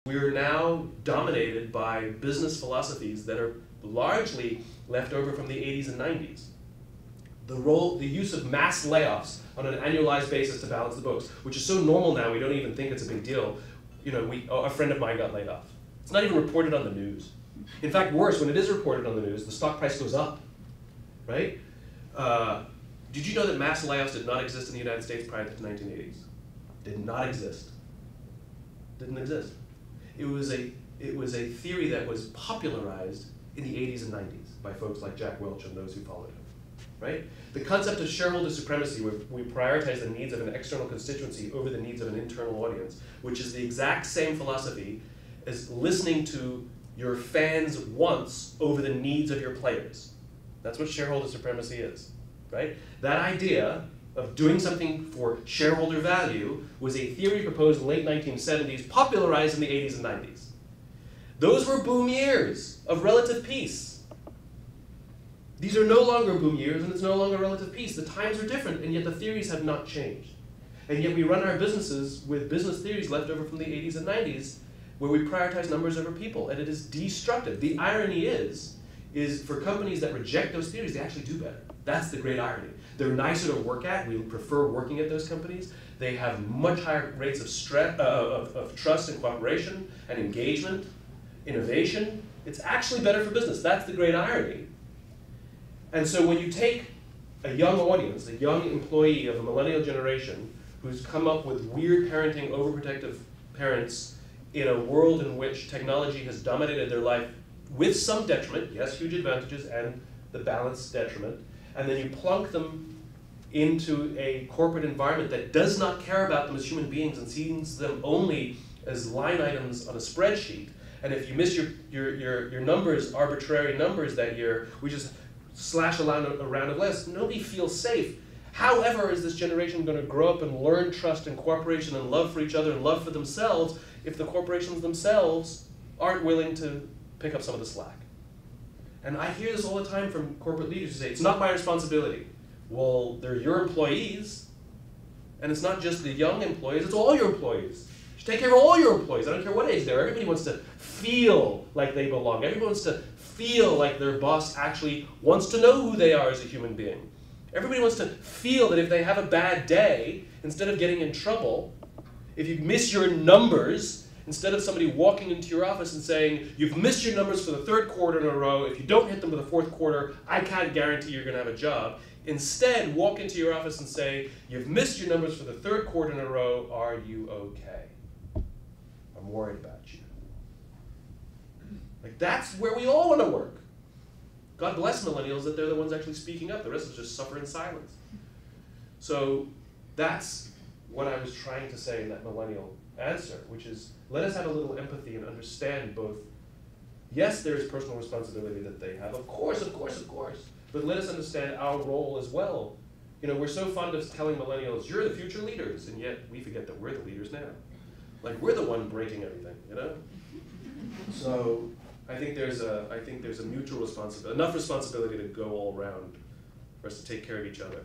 We are now dominated by business philosophies that are largely left over from the 80s and 90s. The use of mass layoffs on an annualized basis to balance the books, which is so normal now we don't even think it's a big deal. You know, a friend of mine got laid off. It's not even reported on the news. In fact, worse, when it is reported on the news, the stock price goes up, right? Did you know that mass layoffs did not exist in the United States prior to the 1980s? Did not exist. Didn't exist. It was a theory that was popularized in the 80s and 90s by folks like Jack Welch and those who followed him, right? The concept of shareholder supremacy, where we prioritize the needs of an external constituency over the needs of an internal audience, which is the exact same philosophy as listening to your fans' wants over the needs of your players. That's what shareholder supremacy is, right? That idea of doing something for shareholder value was a theory proposed in the late 1970s, popularized in the 80s and 90s. Those were boom years of relative peace. These are no longer boom years, and it's no longer relative peace. The times are different, and yet the theories have not changed. And yet we run our businesses with business theories left over from the 80s and 90s, where we prioritize numbers over people, and it is destructive. The irony is for companies that reject those theories, they actually do better. That's the great irony. They're nicer to work at. We prefer working at those companies. They have much higher rates of trust and cooperation and engagement, innovation. It's actually better for business. That's the great irony. And so when you take a young audience, a young employee of a millennial generation who's come up with weird parenting, overprotective parents in a world in which technology has dominated their life with some detriment, yes, huge advantages, and the balanced detriment, and then you plunk them into a corporate environment that does not care about them as human beings and sees them only as line items on a spreadsheet. And if you miss your numbers, arbitrary numbers that year, we just slash a round of less. Nobody feels safe. However, is this generation going to grow up and learn trust and cooperation and love for each other and love for themselves if the corporations themselves aren't willing to pick up some of the slack? And I hear this all the time from corporate leaders who say, it's not my responsibility. Well, they're your employees, and it's not just the young employees, it's all your employees. You should take care of all your employees. I don't care what age they are. Everybody wants to feel like they belong. Everybody wants to feel like their boss actually wants to know who they are as a human being. Everybody wants to feel that if they have a bad day, instead of getting in trouble, if you miss your numbers, instead of somebody walking into your office and saying, you've missed your numbers for the third quarter in a row, if you don't hit them for the fourth quarter, I can't guarantee you're going to have a job. Instead, walk into your office and say, you've missed your numbers for the third quarter in a row, are you okay? I'm worried about you. Like, that's where we all want to work. God bless millennials that they're the ones actually speaking up. The rest of us just suffer in silence. So that's what I was trying to say in that millennial answer, which is, let us have a little empathy and understand both, yes, there is personal responsibility that they have, of course, but let us understand our role as well. You know, we're so fond of telling millennials, you're the future leaders, and yet we forget that we're the leaders now. Like, we're the one breaking everything, you know? So I think there's a mutual responsibility, enough responsibility to go all around for us to take care of each other.